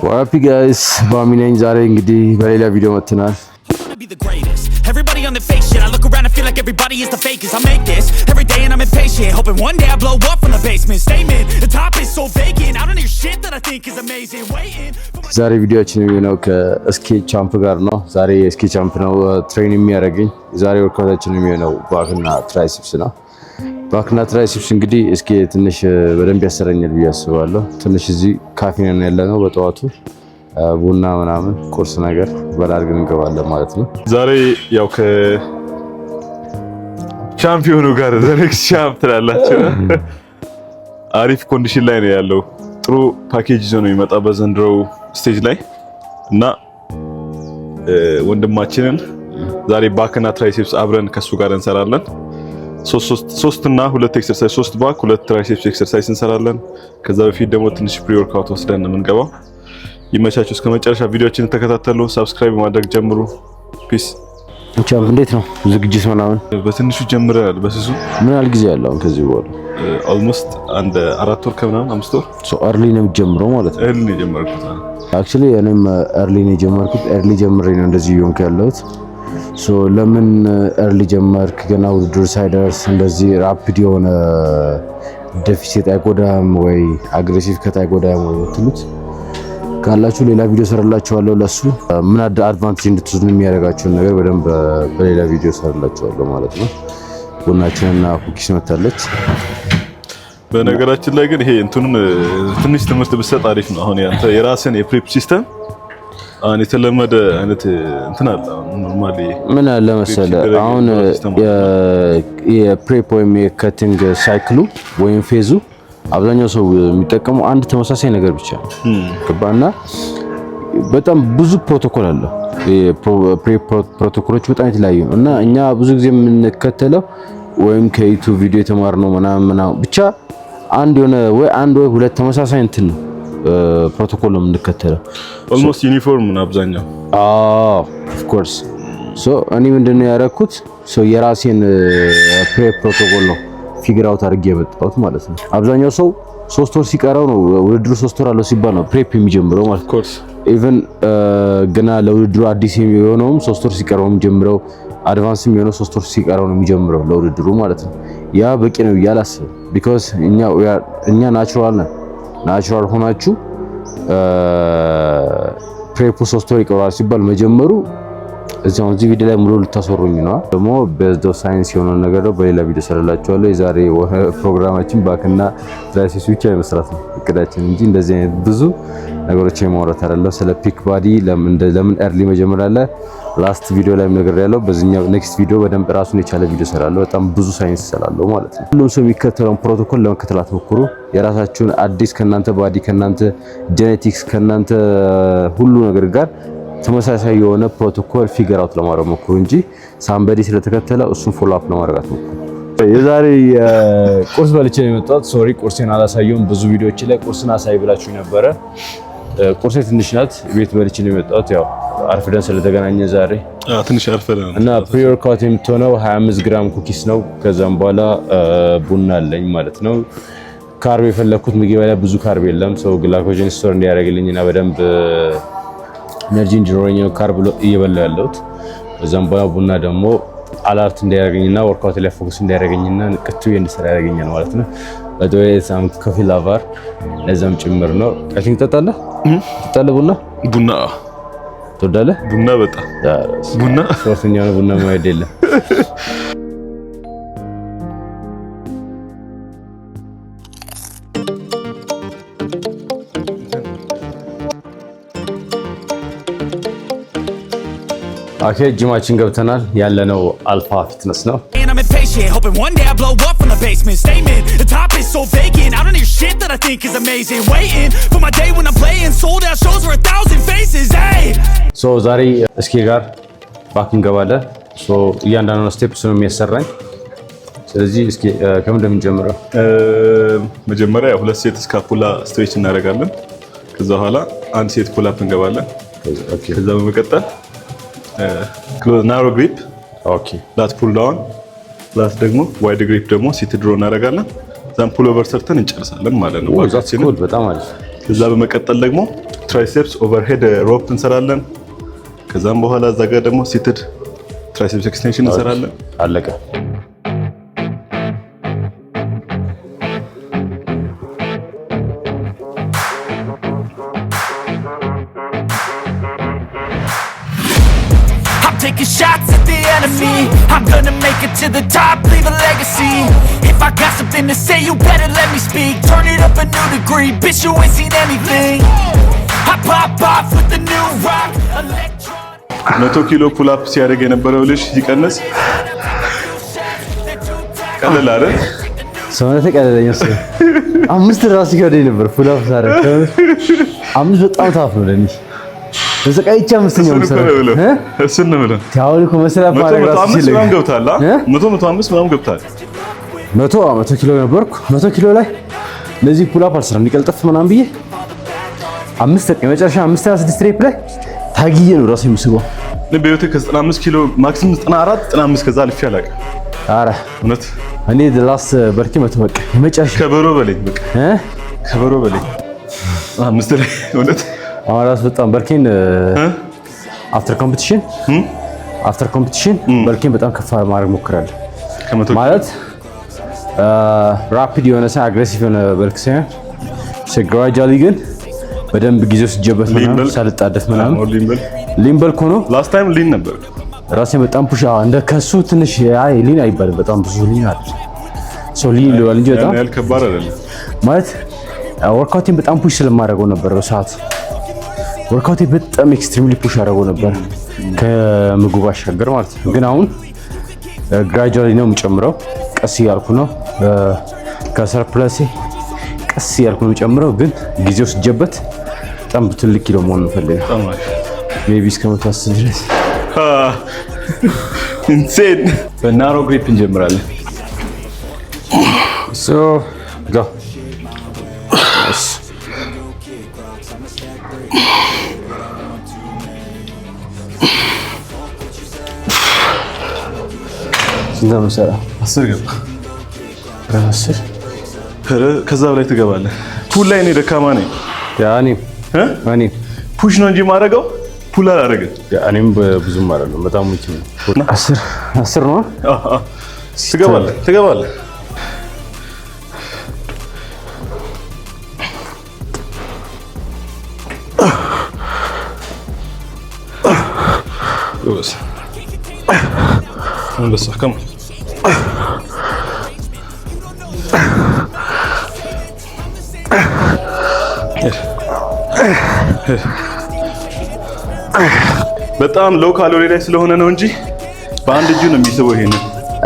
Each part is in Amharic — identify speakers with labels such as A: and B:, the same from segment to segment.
A: What up guys? Bami ነኝ ዛሬ እንግዲህ በሌላ ቪዲዮ መጥተናል።
B: Everybody on the fake shit. I look around and feel like everybody is the fakest. I make this every day and I'm impatient, hoping one day I blow up from the basement. Statement, the top is so vacant. I don't hear shit that I think is amazing. Waiting. ዛሬ ቪዲዮአችን የሚሆነው ከስኪ ቻምፕ ጋር ነው። ዛሬ ስኪ ቻምፕ ነው ትሬን የሚያደርገኝ። ዛሬ ወርካውታችን የሚሆነው ባክና ትራይሲፕስ ነው። ባክና ትራይሲፕስ እንግዲህ እስኪ ትንሽ በደንብ ያሰረኛል ብዬ አስባለሁ። ትንሽ እዚህ ካፌ ነው ያለነው በጠዋቱ ቡና ምናምን ቁርስ ነገር በላርግን እንገባለን ማለት ነው።
C: ዛሬ ያው ከቻምፒዮኑ ጋር ዘኔክስ ቻምፕ ትላላችሁ። አሪፍ ኮንዲሽን ላይ ነው ያለው። ጥሩ ፓኬጅ ይዞ ነው የሚመጣ በዘንድሮው ስቴጅ ላይ እና ወንድማችንን ዛሬ ባክና ትራይሴፕስ አብረን ከሱ ጋር እንሰራለን። 3 እና 2 ኤክሰርሳይዝ 3 ባክ 2 ትራይሴፕስ ኤክሰርሳይዝ እንሰራለን። ከዛ በፊት ደግሞ ትንሽ ፕሪ ወርክአውት ወስደን ነው የምንገባው። ይመቻችሁ። እስከ መጨረሻ ቪዲዮአችንን ተከታተሉ። ሰብስክራይብ ማድረግ ጀምሩ። ፒስ።
A: ቻምፕ እንዴት ነው ዝግጅት ምናምን?
C: በትንሹ ጀምረናል። በስሱ
A: ምን ያህል ጊዜ ያለው ከዚህ በኋላ?
C: ኦልሞስት አንድ 4 ወር ከምናምን 5 ወር።
A: ሶ አርሊ ነው የጀመረው ማለት ነው?
C: አርሊ ነው የጀመርኩት።
A: አክቹሊ እኔም አርሊ ነው የጀመርኩት። አርሊ ጀምሬ ነው እንደዚህ ይሆንክ ያለሁት። ሶ ለምን አርሊ ጀመርክ? ገና ውድድር ሳይደርስ እንደዚህ ራፒድ የሆነ ዴፊሲት አይጎዳም ወይ አግሬሲቭ ከት አይጎዳም ወይ ትሉት ካላችሁ ሌላ ቪዲዮ ሰራላችኋለሁ። ለሱ ምን አድቫንቴጅ እንድትወስዱ የሚያደርጋችሁን ነገር በደንብ በሌላ ቪዲዮ ሰራላችኋለሁ ማለት ነው። ቡናችንና ኩኪስ መታለች።
C: በነገራችን ላይ ግን ይሄ እንትኑን ትንሽ ትምህርት ብትሰጥ አሪፍ ነው። አሁን ያንተ የራስን የፕሬፕ ሲስተም አሁን የተለመደ አይነት እንትን አለ። ኖርማሊ
A: ምን አለ መሰለህ አሁን የፕሬፕ ወይም የከቲንግ ሳይክሉ ወይም ፌዙ አብዛኛው ሰው የሚጠቀመው አንድ ተመሳሳይ ነገር ብቻ ነው። ከባና በጣም ብዙ ፕሮቶኮል አለ። ፕሮቶኮሎች በጣም የተለያዩ ነው እና እኛ ብዙ ጊዜ የምንከተለው ወይም ከዩቲዩብ ቪዲዮ የተማርነው ምናምን ብቻ አንድ ወይ ሁለት ተመሳሳይ እንትን ነው ፕሮቶኮል ነው የምንከተለው።
C: ኦልሞስት ዩኒፎርም ነው አብዛኛው።
A: ኦፍ ኮርስ ሶ እኔ ምንድነው ያደረኩት የራሴን ፕሬፕ ፕሮቶኮል ነው ፊገር አውት አድርጌ የመጣሁት ማለት ነው። አብዛኛው ሰው 3 ወር ሲቀረው ነው ውድድሩ 3 ወር አለው ሲባል ነው ፕሬፕ የሚጀምረው ማለት ነው። ኢቭን ገና ለውድድሩ አዲስ የሚሆነውም 3 ወር ሲቀረው የሚጀምረው አድቫንስ የሚሆነው 3 ወር ሲቀረው ነው የሚጀምረው ለውድድሩ ማለት ነው። ያ በቂ ነው ያላስብ ቢኮዝ እኛ ናቹራል ነን። ናቹራል ሆናችሁ ፕሬፕ 3 ወር ይቀራል ሲባል መጀመሩ እዚህ ቪዲዮ ላይ ሙሉ ልታሰሩኝ ነው። ደግሞ በዘ ሳይንስ የሆነ ነገር ነው በሌላ ቪዲዮ ሰራላችኋለሁ። የዛሬ ፕሮግራማችን ባክና ትራይሴፕስ ብቻ መስራት ነው እቅዳችን እንጂ እንደዚህ አይነት ብዙ ነገሮች የማውራት አይደለም። ስለ ፒክ ባዲ ለምን ኤርሊ መጀመሪያ አለ ላስት ቪዲዮ ላይ ነገር ያለው በዚህኛው ኔክስት ቪዲዮ በደንብ ራሱን የቻለ ቪዲዮ ሰራለሁ። በጣም ብዙ ሳይንስ ሰራለሁ ማለት ነው። ሁሉም ሰው የሚከተለውን ፕሮቶኮል ለመከተል አትሞክሩ። የራሳችሁን አዲስ ከናንተ ባዲ ከናንተ ጄኔቲክስ ከናንተ ሁሉ ነገር ጋር ተመሳሳይ የሆነ ፕሮቶኮል ፊገር አውት ለማድረግ ሞክሩ እንጂ ሳምበዲ ስለተከተለ እሱን ፎሎ አፕ ለማድረግ አትሞክሩ። የዛሬ ቁርስ በልቼ ነው የመጣሁት። ሶሪ ቁርሴን አላሳየሁም። ብዙ ቪዲዮዎች ላይ ቁርስን አሳይ ብላችሁ ነበረ። ቁርሴ ትንሽ ናት። ቤት በልቼ ነው የመጣሁት። ያው አርፍደን ስለተገናኘ ዛሬ
C: ትንሽ አርፈደን
A: እና ፕሪ ወርክአውት የምትሆነው 25 ግራም ኩኪስ ነው። ከዛም በኋላ ቡና አለኝ ማለት ነው። ካርብ የፈለኩት ምግብ ላይ ብዙ ካርብ የለም። ሰው ግላይኮጅን ስቶር እንዲያደርግልኝና በደንብ ኤነርጂ እንዲኖረኝ ነው ካርብ እየበላሁ ያለሁት። ከዛም በኋላ ቡና ደግሞ አላርት እንዲያደርገኝና ወርክአውት ላይ ፎከስ እንዲያደርገኝና ንቅቱ እንድሰራ ያደርገኛል ማለት ነው። በተወይ ሳም ኮፊ ላቫር ለዛም ጭምር ነው። አይቲንክ ትጠጣለህ ቡና ትወዳለህ?
C: ቡና በጣም ቡና
A: ሶስተኛው ነው ቡና ማይድ የለም። ኦኬ ጂማችን ገብተናል። ያለነው አልፋ ፊትነስ ነው።
B: Hoping one day I blow up from the basement. Statement, the top is so vacant. I don't hear shit that I think is amazing. Waiting for my day when I'm playing sold out shows for 1,000 faces. Hey.
A: So ዛሬ እስኪ ጋር ባክ እንገባለን። ሶ እያንዳንዱ ስቴፕስ ነው የሚያሰራኝ። ስለዚህ እስኪ ከምን እንደምንጀምረው
C: መጀመሪያ 2 ሴት ስካፑላ ስትሬች እናደርጋለን። ከዛ በኋላ 1 ሴት ፑል አፕ እንገባለን። ከዛ በመቀጠል ክሎዝ ናሮ ግሪፕ ላት ፑል ዳውን ፕላስ ደግሞ ዋይድ ግሪፕ ደግሞ ሲት ድሮ እናደርጋለን። ዛም ፑል ኦቨር ሰርተን እንጨርሳለን ማለት ነው።
A: ዋዛችን በጣም አሪፍ።
C: ከዛ በመቀጠል ደግሞ ትራይሴፕስ ኦቨርሄድ ሮፕ እንሰራለን። ከዛም በኋላ እዛ ጋር ደግሞ ሲትድ ትራይሴፕስ ኤክስቴንሽን እንሰራለን።
A: አለቀ።
B: Taking shots at the enemy. I'm gonna make it to the top, leave a legacy. If I got something to say, you better let me speak. Turn it up a new degree, bitch, you ain't seen anything. I pop off with the new rock, electronic.
C: 100 ኪሎ ፑል አፕ ሲያደርግ የነበረው ልጅ ሲቀንስ ቀለል አይደል?
A: ሰውነቴ ቀለለኝ። እሱ 5 ራሱ ይከብደኝ ነበር ፑል አፕ ሳደርግ። 5 በጣም ታፍ ነው ለኔ። በዘቃይቻ አምስተኛው መሰለህ
C: እሱን ነው ብለን
A: ታውል እኮ መሰለህ ማድረግ ራሱ
C: ሲል ምናምን ገብታል። 105 ምናምን ገብታል።
A: 100 ኪሎ ነበርኩ። 100 ኪሎ ላይ ለዚህ ፑል አፕ አልሰራም እንዲቀልጥፍ ምናምን ብዬ 5 የመጨረሻ 5 ሬፕ ላይ ታግዬ ነው ራሱ የምስበው።
C: በህይወቴ ከ95 ኪሎ ማክሲመም 94 95 ከዛ አልፌ አላውቅም።
A: ኧረ
C: እውነት
A: እኔ ላስ በርኪ መቶ በቃ የመጨረሻ
C: ከበሮ በለኝ በቃ ከበሮ በለኝ 5 ላይ እውነት
A: አማራስ በጣም በርኪን አፍተር ኮምፒቲሽን በርኪን በጣም ከፍ ማድረግ ሞክራለሁ። ማለት ራፒድ የሆነ አግሬሲቭ የሆነ በርክ ሳይሆን ግራጁዋሊ ግን በደንብ ጊዜው ሲጀበት ምናምን ሳልጣደፍ ምናምን ሊምበል ኮኖ
C: ላስት ታይም ሊን ነበር
A: ራሴ በጣም ፑሽ እንደ ከሱ ትንሽ አይ ሊን አይባልም በጣም ብዙ ሊን አለ ሶ ሊን ይለዋል እንጂ በጣም
C: ያል ከባድ አይደለም
A: ማለት ወርክአውቲን በጣም ፑሽ ስለማደርገው ነበር በሰዓት ወርክአውት በጣም ኤክስትሪምሊ ፑሽ አደረገው ነበር ከምግቡ አሻገር ማለት ነው። ግን ግራጁዋሊ ነው የምጨምረው፣ ቀስ እያልኩ ነው ከሰርፕለሴ ቀስ እያልኩ ነው የምጨምረው። ግን ጊዜው ሲጀበት በጣም ትልቅ ኪሎ መሆን እንፈልጋለን። ሜቢ እስከ 110 ድረስ
C: ኢንሴን በናሮ ግሪፕ እንጀምራለን።
A: ሶ ጎ እንደምሰራ
C: 10 ገባ
A: 10
C: ከዛ በላይ ትገባለህ። ፑል ላይ እኔ ደካማ ነኝ።
A: ያኔ
C: ፑሽ ነው እንጂ ማረገው ፑል አላረገም።
A: ያኔም ብዙም አይደለም በጣም ሙጭ ነው። 10 ነው።
C: ትገባለህ بس كم በጣም ሎው ካሎሪ ላይ ስለሆነ ነው እንጂ በአንድ እጁ ነው የሚስበው። ይሄንን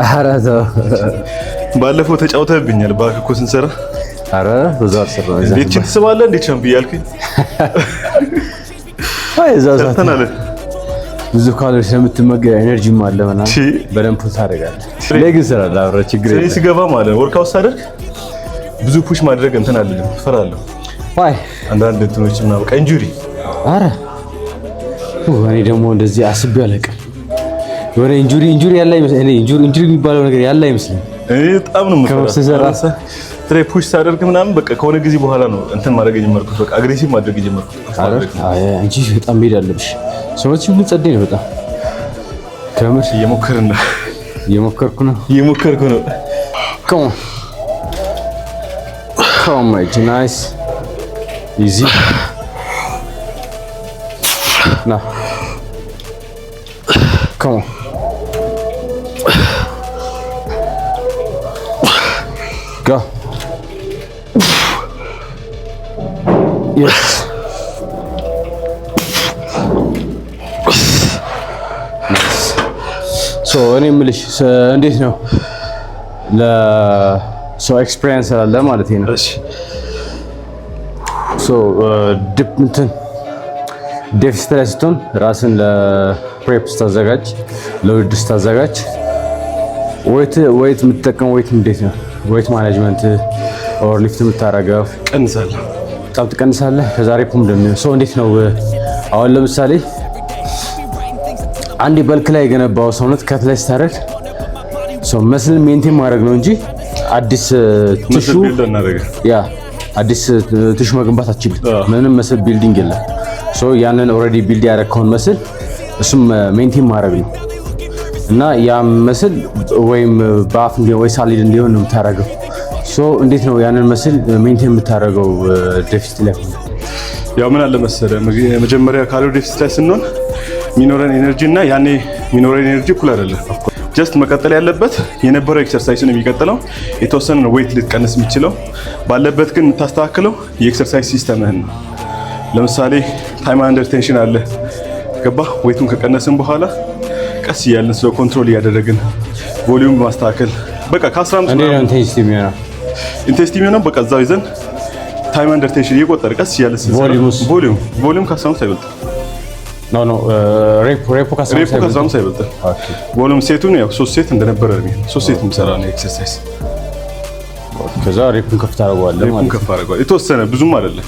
A: አራዛ
C: ባለፈው ተጫውተብኛል ባክ እኮ ስንሰራ።
A: አረ በዛ አሰራ
C: እንዴት ትስባለህ እንዴት ቻምፒ ያልከኝ
A: አይ ዛዛተናል ብዙ ካሎሪ ስለምትመገብ ኤነርጂም አለ ማለት በደንብ ፑሽ ታደርጋለህ። ሌግ ይሰራል አብረ ችግር የለም።
C: ሲገባ ማለት ወርክአውት ሳደርግ ብዙ ፑሽ ማድረግ እንትን አይደለም እፈራለሁ።
A: ዋይ
C: አንዳንድ እንትኖች እና በቃ ኢንጁሪ
A: አረ እኔ ደግሞ እንደዚህ አስቤ አለቀ የሆነ ኢንጁሪ ያለ አይመስልም። እኔ ኢንጁሪ የሚባለው ነገር ያለ አይመስልም።
C: እኔ በጣም ነው የምፈራው። ትሬ ፑሽ ሳደርግ ምናምን በቃ ከሆነ ጊዜ በኋላ ነው እንትን ማድረግ የጀመርኩት። በቃ አግሬሲቭ ማድረግ የጀመርኩት።
A: አይ አንቺ በጣም መሄድ አለብሽ። ሰዎች ሁሉ ጸደይ ነው በጣም ከምር እየሞከርኩ ነው። Come on, nice, easy. Now, come on. Go. Yes. Nice. So, እኔ የምልሽ እንዴት ነው ለሰው ኤክስፒሪየንስ አለ ማለት ነው።
C: እሺ
A: ሶ ዴፊሲት ላይ ስትሆን ራስን ለፕሬፕ ስታዘጋጅ ለውድድር ስታዘጋጅ ዌይት የምትጠቀመው ዌይት እንዴት ነው? ዌይት ማኔጅመንት ኦር ሊፍት የምታረገው
C: ቀንሳለህ?
A: በጣም ትቀንሳለህ። ከዛ ሬፕ ምንድን ነው? ሶ እንዴት ነው አሁን ለምሳሌ አንድ በልክ ላይ የገነባው ሰውነት ከት ላይ ስታደርግ ሶ መስል ሜንቴን ማድረግ ነው እንጂ አዲስ ቲሹ አዲስ ቲሹ መገንባት አትችልም። ምንም መስል ቢልዲንግ የለም። ሶ ያንን ኦልሬዲ ቢልድ ያደረከውን መስል እሱም ሜንቴን ማድረግ ነው እና ያ መስል ወይም በአፍ እንዲሆን ወይ ሳሊድ እንዲሆን ነው የምታደርገው። ሶ እንዴት ነው ያንን መስል ሜንቴን የምታደርገው ዴፊሲት ላይ?
C: ያው ምን አለ መሰለህ መጀመሪያ ካሎሪ ዴፊሲት ላይ ስንሆን ሚኖረን ኤነርጂ እና ያኔ ሚኖረን ኤነርጂ እኩል አይደለም። ጀስት መቀጠል ያለበት የነበረው ኤክሰርሳይዝ ነው የሚቀጥለው። የተወሰነ ነው ዌይት ልትቀንስ የምትችለው ባለበት ግን የምታስተካክለው የኤክሰርሳይዝ ሲስተምህን ነው። ለምሳሌ ታይም አንደር ቴንሽን አለ ገባ። ዌይቱን ከቀነስን በኋላ ቀስ እያልን ስለ ኮንትሮል እያደረግን ቮሊዩም በማስተካከል በቃ ከ15
A: እንዴ ነው ኢንቴንሲቲ የሚሆነው በቃ እዛው ይዘን ታይም አንደር ቴንሽን እየቆጠረ ቀስ እያልን ቮሊዩም ከ15 አይበልጥም። ኖ ሬፖ
C: ከ15 አይበልጥም። ቮሊዩም ሴቱን ያው 3 ሴት እንደነበረ ነው 3 ሴት የምሰራ ነው ኤክሰርሳይዝ።
A: ከዛ ሬፑን ከፍ ታደርገዋለህ ማለት ነው።
C: ከፍ አደርገዋለህ የተወሰነ ብዙም አይደለም።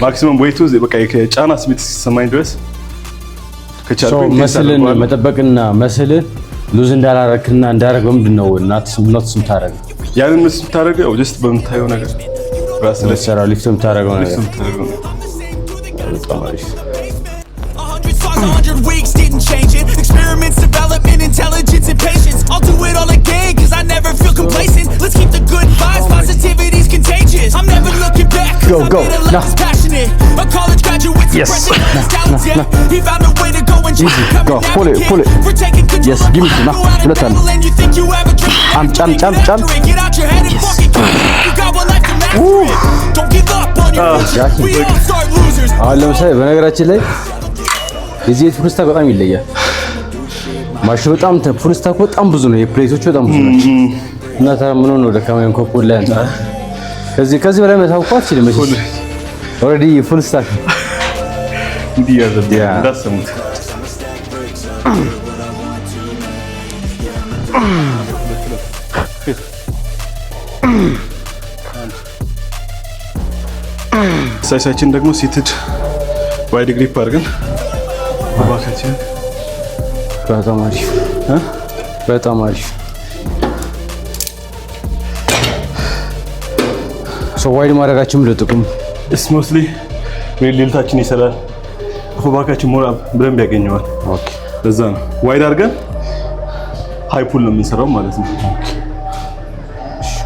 C: ማክሲመም ዌይቱ በቃ የጫና ስሜት ሲሰማኝ ድረስ ከቻልኩኝ
A: መስልን መጠበቅና መስልን ሉዝ እንዳላረክና እንዳረግ በምንድነው ናትስ የምታረገው?
C: ያንን ምስ የምታረገው ጀስት በምታየው ነገር ራስ ላይ
A: ሰራ ሊፍት የምታረገው ነገር
B: በጣም አሪፍ 100 weeks didn't change it. Experiments, development, intelligence, and patience. I'll do it all again, cause I never feel complacent. Let's keep the good vibes, positivity's contagious. I'm never looking back, cause I made a lot that's passionate. A college graduate, president of talent, yeah. He found a way to go and try.
A: Go, pull it.
B: We're taking control.
A: Yes, give me some.
B: And you think you have a dream.
A: Jump.
B: Get out your head and fucking go. You got one life to master it. Don't give up on your vision. We all start losers.
A: ለምሳሌ በነገራችን ላይ የዚህ ፍሩስታ በጣም ይለያል። ማሽ በጣም ፍሩስታ በጣም ብዙ ነው። የፕሌቶቹ በጣም ብዙ ናቸው። እና ታዲያ ምን ሆነ ደካማን ኮኮል ላይ አንተ ከዚህ በላይ መታውቋት ሲል መቼ ኦሬዲ ፉል ስታክ
C: እንዲህ ያዘብ እንዳሰሙት ሳይሳችን ደግሞ ሲትድ ዋይድ ግሪፕ አድርገን ባካችን
A: በጣም አሪፍ ሶ ዋይድ ማድረጋችን ለጥቅም
C: ስሞስሊ ሪሊልታችን ይሰራል። ባካችን ሞራ ብለን ቢያገኘዋል። ኦኬ ለዛ ነው ዋይድ አድርገን ሃይ ፑል ነው የምንሰራው ማለት ነው።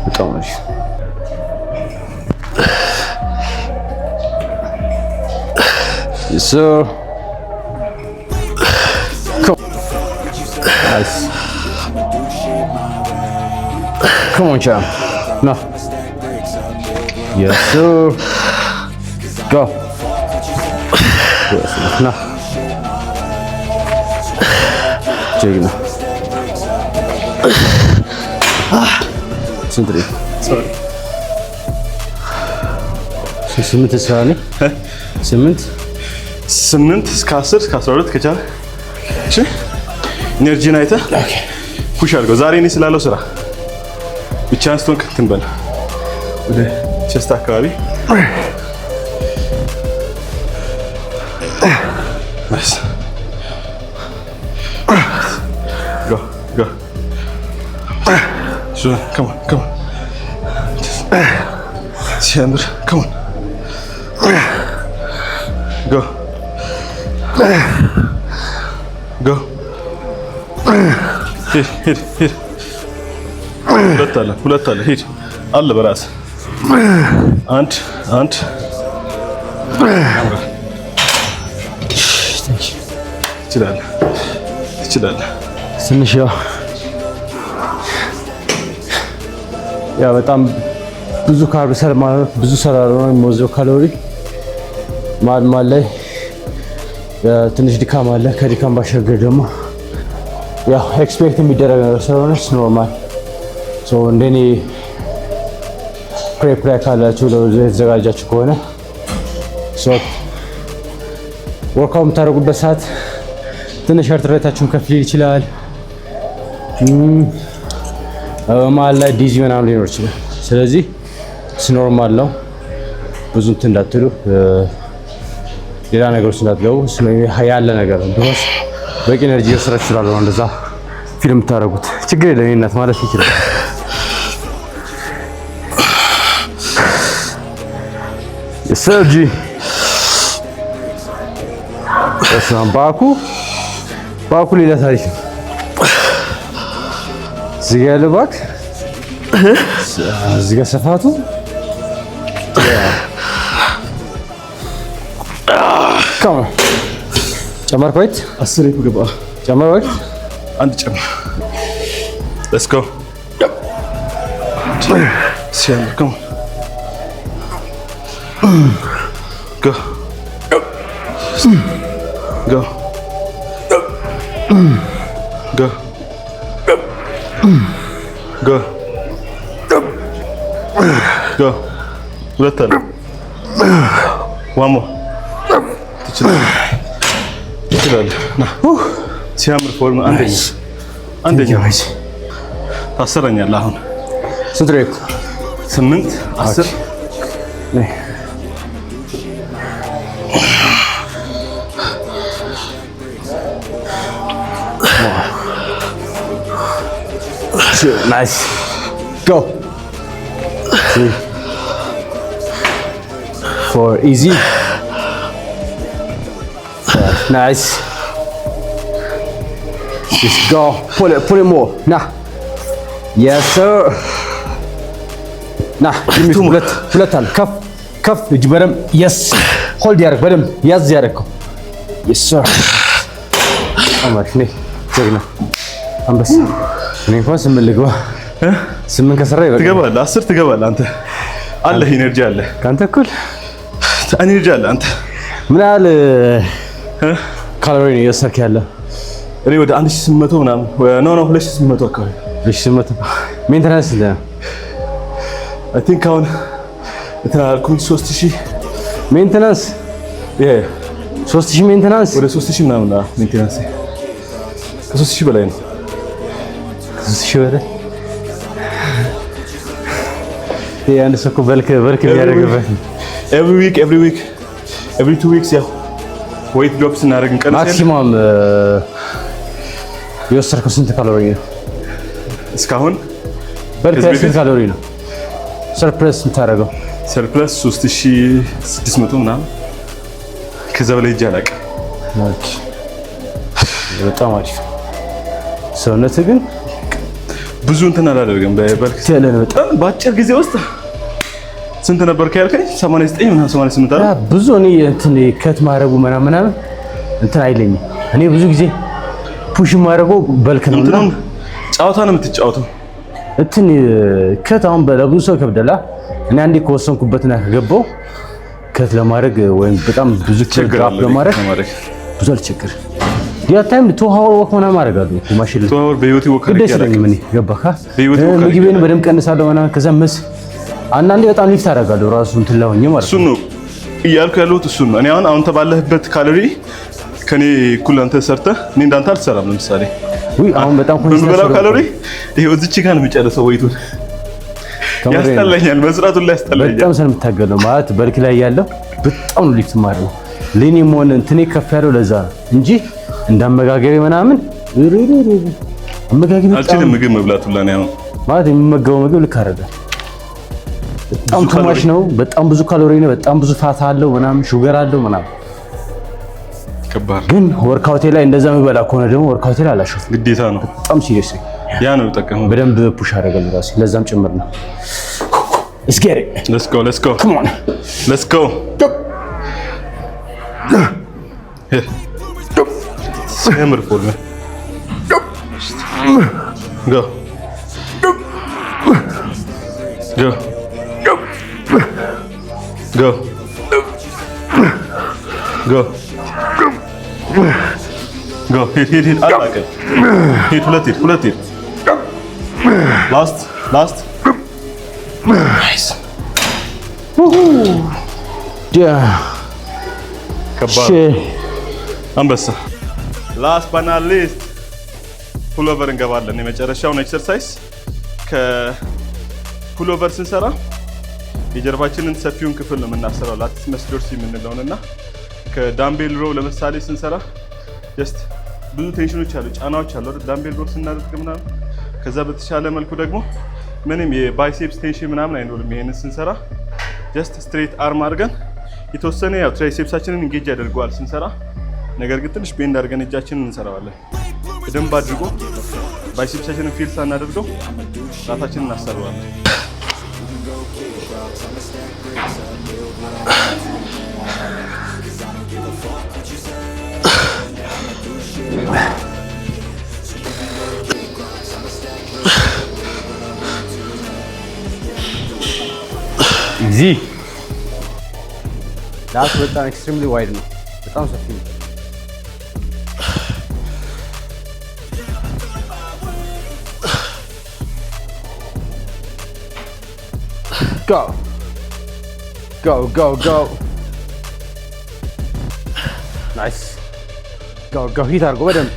A: በጣም አሪፍ So nice. Come on, champ. No. Yes, sir. Go. Yes, no. Check it. Sentry.
C: Sorry.
A: ስምንት እስካሁን
C: 8 እስከ 10 እስከ 12 ከቻለ እሺ ኢነርጂን አይተህ ፑሽ አድርገው። ዛሬ እኔ ስላለው ስራ ብቻ አንስቶን እንትን በል ወደ ቸስት አካባቢ ናይስ go so come on Chandra come on go ሂድ ሁለት አለ ሂድ አለ በራስ አንድ ትችላለህ
A: ትንሽ ያው በጣም ብዙ ካርብ ብዙ ሰራሮ የሚወዘው ካሎሪ ማል ላይ ትንሽ ድካም አለ። ከድካም ባሻገር ደግሞ ያው ኤክስፔክት የሚደረግ ነገር ስለሆነ ኖርማል ሶ እንደኔ ፕሬፕ ላይ ካላችሁ ለተዘጋጃችሁ ከሆነ ሶ ወርካውት የምታደርጉበት ሰዓት ትንሽ ሀርት ሬታችሁን ከፍ ሊል ይችላል። መሀል ላይ ዲዚ ምናምን ሊኖር ይችላል። ስለዚህ ኖርማል ነው። ብዙ እንትን እንዳትሉ ሌላ ነገሮች እንዳትገቡ ያለ ነገር ነው። ቢኮዝ በቂ ኤነርጂ እየወሰዳችሁ ስላልሆነ እንደዛ ፊልም የምታደርጉት ችግር የለም። እናት ማለት ይችላል። ሰርጂ እሷን ባኩ ሌላ ታሪክ ነው። እዚህ ጋር ያለው ባክ እዚህ ጋር ሰፋቱ ጨመርክ ወይት
C: 10 ይገባ
A: ጨመር ወይት
C: አንድ ጨመር let's go ሲያምር come go go go go go ሁለት አለ ዋሞ ትችላለህ ና ሲያምር ፎርም አንደኛ ታሰረኛለህ አሁን
A: ስንት ረክ
C: 8 10
A: nice go 3 4 easy nice just go pull it more nah yes sir nah give me ሁለት አለ ከፍ እጅ በደምብ yes hold ያርክ በደምብ ያዝ ያርከው yes sir አማሽ ነኝ ጀግና አንበሳ እኔ እንኳን 8 ልግባ 8 ከሰራ ይበቃ
C: ትገባለህ 10 ትገባለህ አንተ አለህ ኢነርጂ አለ
A: ካንተ እኩል
C: ኢነርጂ አለ አንተ
A: ምን ያህል ካሎሪ ነው የወሰድክ ያለ
C: እኔ ወደ 1800 ምናምን ኖ 2800 አካባቢ
A: 2800 ሜንቴናንስ እንደ
C: አይ ቲንክ አሁን እታልኩኝ 3000
A: ሜንቴናንስ 3000 ሜንቴናንስ
C: ወደ 3000 ምናምን ሜንቴናንስ 3000 በላይ ነው
A: 3000 በላይ አንድ ሰው እኮ በልክ የሚያደርግበት
C: every week every 2 weeks ያው weight drops እናደርግ እንቀንስ
A: ማክሲመም የወሰድከው ስንት ካሎሪ ነው
C: እስካሁን
A: በልክ ስንት ካሎሪ ነው ሰርፕለስ የምታደርገው
C: ሰርፕለስ 3600 ምናምን ከዛ በላይ እጅ አላውቅም
A: በጣም አሪፍ ሰውነትህ ግን
C: ብዙ እንትን አላደርግም በልክ
A: ያለን በጣም
C: በአጭር ጊዜ ውስጥ ስንት ነበር ካልከኝ 89 ምናምን 88 አይደል
A: ብዙ እኔ እንትን ከት ማድረጉ ምናምን እንትን አይለኝም እኔ ብዙ ጊዜ ፑሽ ማድረገው በልክ ነው እና
C: ጫዋታ ነው የምትጫወተው
A: እንትን ከት አሁን በለብዙ ሰው ከብደላ እኔ አንዴ ከወሰንኩበትና ከገባው ከት ለማድረግ ወይም በጣም ብዙ ኪሎግራም ለማድረግ ብዙ አልቸገር ያ ታይም ቱ ሃወር ወክ ምናምን አደርጋለሁ ማሽን
C: ቱ ሃወር በህይወቴ ወክ አደርጋለሁ
A: ምን ገባካ ምግቤን በደንብ ቀንሳለሁ እና ከዛ አንዳንዴ በጣም ሊፍት አደርጋለሁ ራሱ እንትን ለሆኜ ማለት
C: እሱን ነው እያልኩ ያለሁት እሱን ነው እኔ አሁን ተባለህበት ካሎሪ ከኔ እኩል አንተ ሰርተህ እኔ እንዳንተ አልሰራም ለምሳሌ
A: አሁን በጣም
C: በምበላው ካሎሪ ይሄው እዚች ጋር ነው የሚጨርሰው ወይቱን ያስጠላኛል መስራቱን ላይ ያስጠላኛል
A: በጣም ስለምታገለው ማለት በልክ ላይ ያለው በጣም ነው ሊፍት ማድረግ ለኔ ሞን እንትኔ ከፍ ያለው ለዛ እንጂ እንዳመጋገቤ ምናምን አመጋገቤ
C: አልችልም ምግብ መብላት ሁላ ነው
A: ማለት የምመገበው ምግብ ልክ አይደለም በጣም ትማሽ ነው በጣም ብዙ ካሎሪ ነው በጣም ብዙ ፋት አለው ምናምን ሹገር አለው ምናምን
C: ከባድ
A: ግን ወርካውቴ ላይ እንደዛ መበላ ከሆነ ደግሞ ወርካውቴ ላይ አላሸፍ
C: ግዴታ ነው
A: በጣም ሲሪየስ
C: ያ ነው ተጠቀመው
A: በደንብ ፑሽ አደረጋለሁ ራሴ ለዛም ጭምር ነው let's get it
C: let's go
A: come on
C: let's go ሲያምር ፎርም go go go go go hit አላቀ hit ሁለት last nice
A: yeah
C: ከባድ አንበሳ last but not least pull over እንገባለን የመጨረሻውን ኤክሰርሳይዝ ከፑል ኦቨር ስንሰራ የጀርባችንን ሰፊውን ክፍል ነው የምናሰራው ላቲስ መስሎርሲ የምንለውንና ከዳምቤል ሮ ለምሳሌ ስንሰራ ጀስት ብዙ ቴንሽኖች አሉ ጫናዎች አሉ አይደል ዳምቤል ሮ ስናደርግ ምናምን ከዛ በተሻለ መልኩ ደግሞ ምንም የባይሴፕስ ቴንሽን ምናምን አይኖርም ይሄንን ስንሰራ ጀስት ስትሬት አርም አድርገን የተወሰነ ያው ትራይሴፕሳችንን ኢንጌጅ ያደርገዋል ስንሰራ ነገር ግን ትንሽ ቤንድ አድርገን እጃችንን እንሰራዋለን። በደንብ አድርጎ ባይሴፕሳችንን ፊል ሳናደርገው ጣታችንን እናሰራዋለን።
A: easy that's በጣም extremely wide ነው በጣም ሰፊ ነው go go go go nice go go hit አድርጎ በደንብ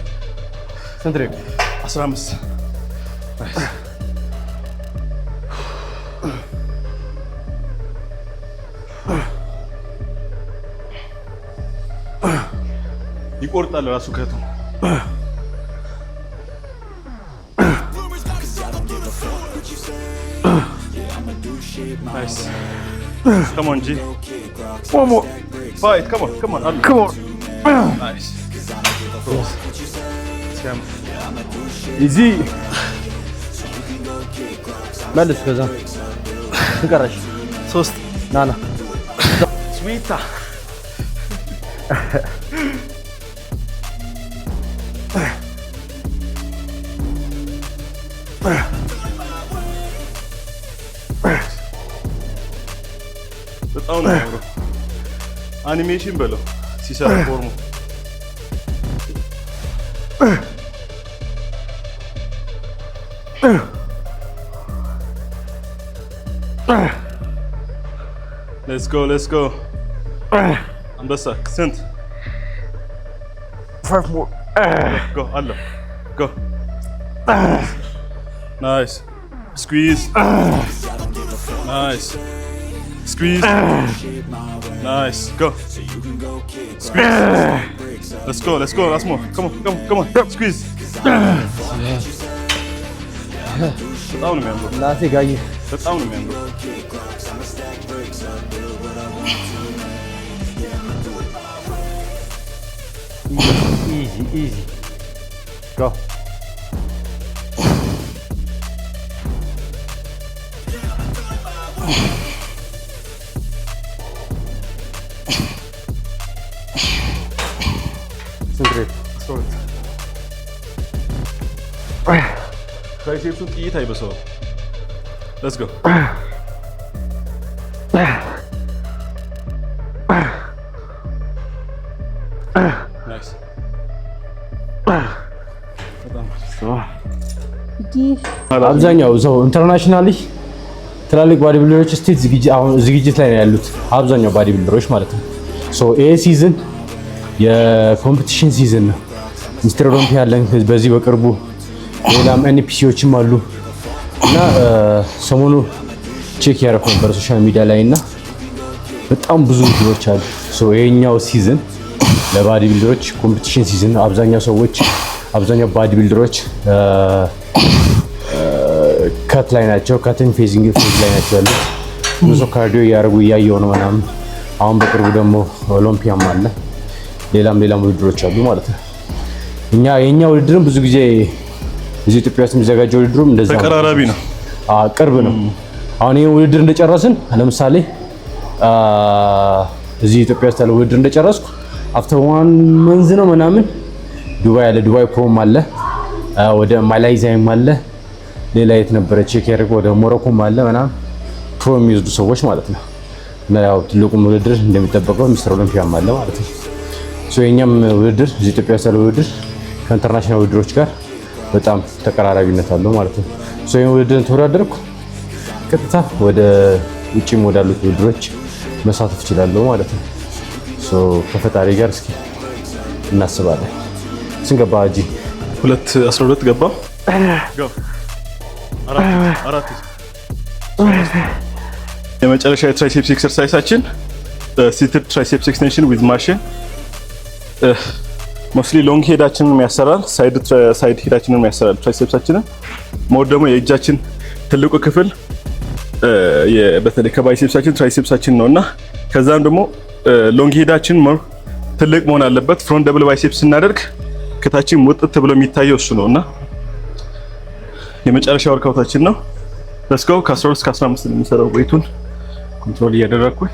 A: ስንት ነው
C: 15 nice ይቆርጣል ራሱ ከቱ nice come on G one more fight come on nice
A: easy መልስ ከዛ ትቀራሽ
C: 3
A: ናና
C: ስዊታ በጣም ነው የሚያምረው አኒሜሽን በለው ሲሰራ ፎርሙ let's go አንበሳ ስንት
A: 5 more
C: go አለ go nice squeeze nice squeeze nice go squeeze let's go that's more come on squeeze በጣም ነው የሚያምረው
A: ላቴ ጋይ
C: በጣም ነው የሚያምረው
A: easy go
C: ትራይሴፕሱን ጥይት አይበሳውም let's go nice
A: አብዛኛው ሰው ኢንተርናሽናሊ ትላልቅ ባዲ ቢልደሮች ስቴት ዝግጅት ላይ ነው ያሉት አብዛኛው ባዲ ቢልደሮች ማለት ነው ሶ ይሄ ሲዝን የኮምፒቲሽን ሲዝን ነው ሚስተር ኦሎምፒያ አለን በዚህ በቅርቡ ሌላም ኤንፒሲዎችም አሉ እና ሰሞኑ ቼክ ያደረኩ ነበር ሶሻል ሚዲያ ላይ እና በጣም ብዙ ቪዲዮዎች አሉ ሶ ይሄኛው ሲዝን ለባዲ ቢልደሮች ኮምፒቲሽን ሲዝን አብዛኛው ባዲ ቢልደሮች ከት ላይ ናቸው ካቲንግ ፌዚንግ ፌዝ ላይ ናቸው ያሉት ብዙ ካርዲዮ እያደረጉ እያየው ነው ምናምን አሁን በቅርቡ ደግሞ ኦሎምፒያም አለ ሌላም ውድድሮች አሉ ማለት ነው የኛ ውድድርም ብዙ ጊዜ እዚህ ኢትዮጵያ ውስጥ የሚዘጋጀው ውድድሩም እንደዛ
C: ተቀራራቢ ነው
A: ቅርብ ነው አሁን ይሄን ውድድር እንደጨረስን ለምሳሌ እዚህ ኢትዮጵያ ውስጥ ያለው ውድድር እንደጨረስኩ አፍተር 1 መንዝ ነው ምናምን ዱባይ ፕሮም አለ ወደ ማላይዚያም አለ ሌላ የት ነበረ ቼክ ያደርጉ ወደ ሞሮኮም አለ ምናምን ፕሮም የሚወስዱ ሰዎች ማለት ነው እና ያው ትልቁ ውድድር እንደሚጠበቀው ሚስተር ኦሎምፒያም አለ ማለት ነው ሶ የኛም ውድድር እዚህ ኢትዮጵያ ውስጥ ያለው ውድድር ከኢንተርናሽናል ውድድሮች ጋር በጣም ተቀራራቢነት አለው ማለት ነው ሶ ይሄን ውድድርን ተወዳደርኩ ቀጥታ ወደ ውጪም ወዳሉት ውድድሮች መሳተፍ እችላለሁ ማለት ነው ሶ ከፈጣሪ ጋር እስኪ እናስባለን ስንገባ እጂ
C: 2:12 ገባ go አራት የመጨረሻ የትራይሴፕስ ኤክሰርሳይሳችን ሲትድ ትራይሴፕስ ኤክስቴንሽን ዊዝ ማሽን ሞስትሊ ሎንግ ሄዳችንን የሚያሰራል ሳይድ ሄዳችንን የሚያሰራል ትራይሴፕሳችንን ሞር ደግሞ የእጃችን ትልቁ ክፍል በተለይ ከባይሴፕሳችን ትራይሴፕሳችን ነውና ከዛም ደግሞ ሎንግ ሄዳችን ሞር ትልቅ መሆን አለበት። ፍሮንት ደብል ባይሴፕስ ስናደርግ ከታችን ሙጥት ብሎ የሚታየው እሱ ነውና የመጨረሻ ወርካውታችን ነው። let's go ከ12 እስከ 15 ነው የሚሰራው። ዌይቱን ኮንትሮል እያደረኩኝ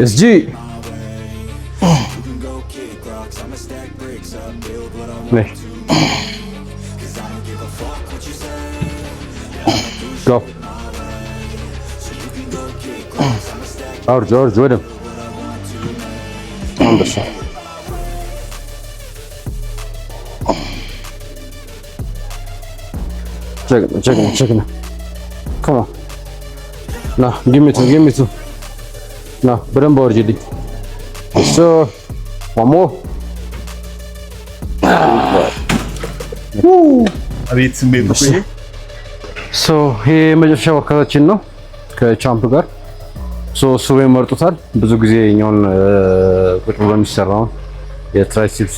A: SG ነይ go አውርድ ወደም አንደሳ check now come on now give me two now በደንብ አውርጅልኝ so one more
C: አቤት ስሜት ነው ይሄ
A: so ይሄ መጨረሻ ወርካታችን ነው ከቻምፕ ጋር so እሱ ይመርጡታል። ብዙ ጊዜ እኛውን ቁጭ ብሎ የሚሰራው የትራይሴፕስ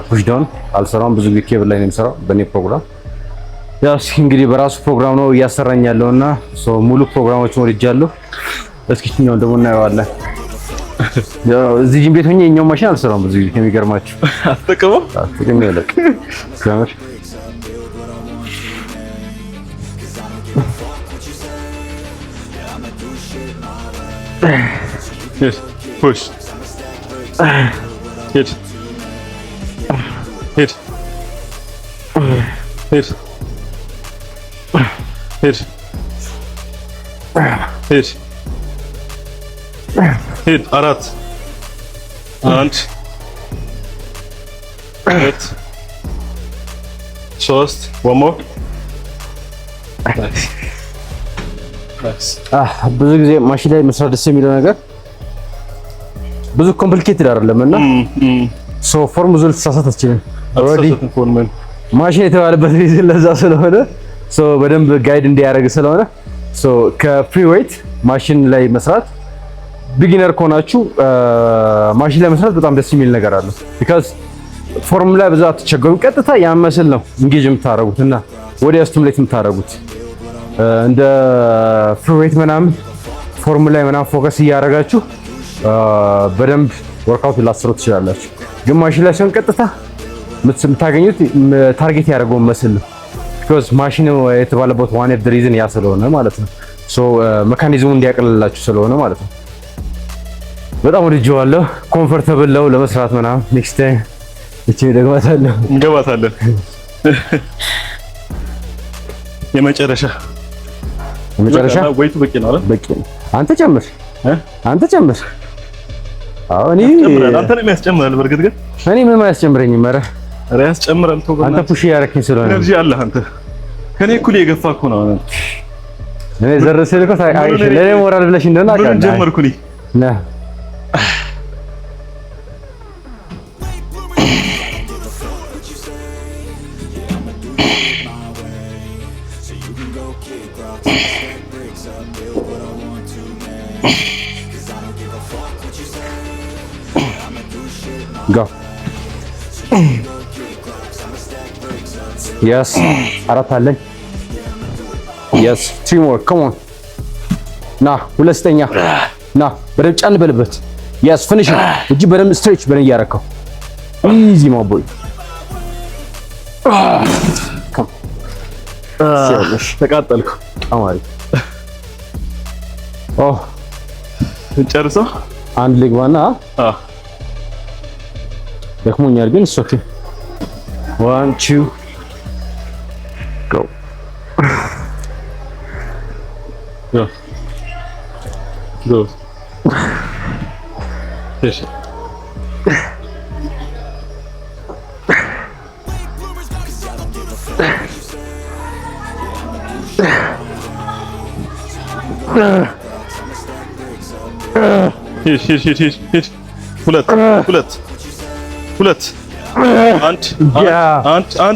A: ፑሽ ዳውን አልሰራውም። ብዙ ጊዜ ኬብል ላይ ነው የሚሰራው በኔ ፕሮግራም። ያው እንግዲህ በራሱ ፕሮግራም ነው እያሰራኝ ያለውና so ሙሉ ፕሮግራሞችን ወድጃለሁ። እስኪ እኛውን ደግሞ እናየዋለን። ያው እዚህ ጂም ቤት ሆኜ እኛው ማሽን አልሰራውም። ብዙ ጊዜ ከሚገርማችሁ አጥቅም ያለቅ ካሜራ
C: Hit, push, hit, hit, hit, hit, hit, hit, አራት አንድ ሁለት ሶስት one more
A: ብዙ ጊዜ ማሽን ላይ መስራት ደስ የሚለው ነገር ብዙ ኮምፕሊኬትድ አይደለም እና ሶ ፎርም ብዙ ልትሳሳት አትችልም። ኦልሬዲ ማሽን የተባለበት ሪዝን ለዛ ስለሆነ ሶ በደንብ ጋይድ እንዲያደርግ ስለሆነ ሶ ከፍሪ ዌይት ማሽን ላይ መስራት ቢጊነር ከሆናችሁ ማሽን ላይ መስራት በጣም ደስ የሚል ነገር አለው። ቢካዝ ፎርም ላይ ብዙ አትቸገሩም። ቀጥታ ያን መስል ነው ኢንጌጅ የምታደርጉት እና ወዲያ ስቲሙሌት የምታደርጉት እንደ ፍሪ ዌይት ምናምን ፎርም ላይ ምናምን ፎከስ እያደረጋችሁ በደንብ ወርክአውት ላሰሩ ትችላላችሁ። ግን ማሽን ላይ ሲሆን ቀጥታ የምታገኙት ታርጌት ያደረገውን መስል ነው። ቢኮዝ ማሽን የተባለበት ዋን ኦፍ ዘ ሪዝን ያ ስለሆነ ማለት ነው። ሶ ሜካኒዝሙ እንዲያቀልላችሁ ስለሆነ ማለት ነው። በጣም ወድጄዋለሁ። ኮምፎርታብል ነው ለመስራት ምናምን። ኔክስት ታይም እቺ ደግማታለሁ
C: እንገባታለን። የመጨረሻ ወይቱ በቂ ነው አይደል? በቂ ነው።
A: አንተ ጨምር። አዎ እኔ
C: አንተ ነው የሚያስጨምራል። በርግጥ ግን
A: እኔ ምንም አያስጨምረኝም። ኧረ
C: ያስጨምራል። ተው
A: አንተ ፑሽ ያረከኝ ስለሆነ
C: ኤነርጂ አለ። አንተ ከኔ እኩል የገፋ እኮ ነው።
A: እኔ ዘርሰህ እኮ አይሽ ለኔ ሞራል ብለሽ እንደሆነ አውቃለሁ።
C: ጀመርኩ እኔ
A: ና go yes አራት አለኝ yes three more come on ና ሁለተኛ ና በደምብ ጫን በልበት yes finish እጅ በደምብ ስትሬች በደምብ ያረከው easy my boy come
C: ተቃጠልኩ
A: አማሪ ኦ
C: ጨርሰው
A: አንድ ልግባና ደክሞኛል ግን እሱ ኦኬ 1 2 go go fish hit ሁለት አንድ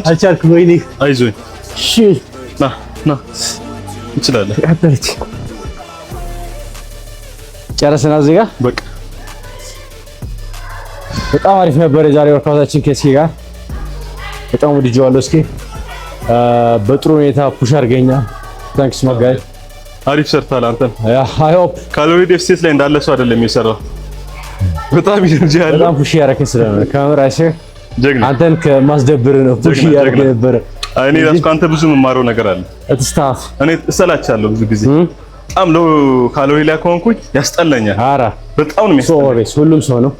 A: አልቻልኩም። ወይኔ
C: አይዞኝ
A: እሺ
C: ና እንችላለን።
A: ጨረስና እዚህ ጋር
C: በቃ
A: በጣም አሪፍ ነበር የዛሬ ወርክአውታችን ከእስኪ ጋር በጣም ወድጄዋለሁ። እስኪ በጥሩ ሁኔታ ፑሽ አድርገኛል። ታንክስ ማጋይ
C: አሪፍ ሰርታል አንተ።
A: አይ ሆፕ
C: ካሎሪ ዴፊሲት ላይ እንዳለ ሰው አይደለም የሚሰራው። በጣም ኢነርጂ ያለው
A: በጣም ፑሽ ያረከ ስለሆነ ካሜራ አይሰር
C: ጀግና
A: አንተን ከማስደብር ነው ፑሽ ያረከ ነበር።
C: እኔ ራሱ ካንተ ብዙ መማረው ነገር አለ።
A: እትስታፍ
C: እኔ እሰላቻለሁ ብዙ ጊዜ በጣም ሎ ካሎሪ ላይ ከሆንኩኝ ያስጠላኛል።
A: አራ
C: በጣም ነው የሚያስጠላኝ።
A: ሁሉም ሰው ነው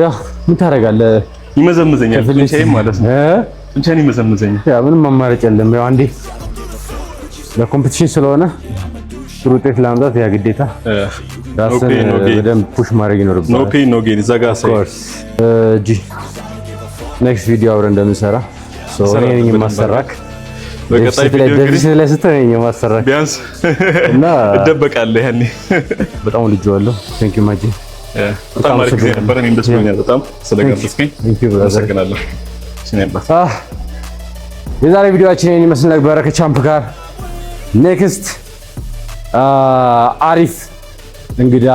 A: ያ ምን ታረጋለህ?
C: ይመዘምዘኛል ጡንቻዬ ማለት ነው። ጡንቻዬን ይመዘምዘኛል።
A: ያ ምንም አማራጭ የለም። ያው አንዴ ለኮምፒቲሽን ስለሆነ ጥሩ ውጤት ለማምጣት ያ ግዴታ ራስን በደንብ ፑሽ ማድረግ ይኖርብናል።
C: ኖ ፔን ኖ ጌን ዘጋ ሳይ
A: ጂ ኔክስት ቪዲዮ አብረን እንደምንሰራ እኔ ነኝ የማሰራክ።
C: በቀጣይ ቪዲዮ እንግዲህ
A: ላይ ስትነኝ የማሰራክ
C: ቢያንስ እና እደበቃለሁ። ያኔ
A: በጣም ልጅዋለሁ። ቴንክ ዩ ማጂ
C: በጣም አሪፍ ጊዜ ነበር። እኔም ደስ ብሎኛል በጣም ስለጋበዝከኝ። አመሰግናለሁ።
A: የዛሬ ቪዲዮአችን ይመስል ነበር ከቻምፕ ጋር። ኔክስት አሪፍ እንግዳ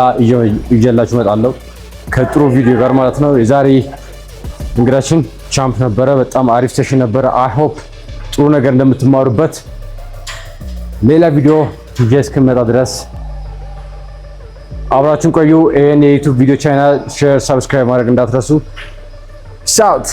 A: ይዤላችሁ እመጣለሁ ከጥሩ ቪዲዮ ጋር ማለት ነው። የዛሬ እንግዳችን ቻምፕ ነበረ። በጣም አሪፍ ሴሽን ነበረ። አይ ሆፕ ጥሩ ነገር እንደምትማሩበት። ሌላ ቪዲዮ ይዤ እስክመጣ ድረስ አብራችሁን ቆዩ። ይሄን የዩቲዩብ ቪዲዮ ቻናል ሼር፣ ሰብስክራይብ ማድረግ እንዳትረሱ። ሻውት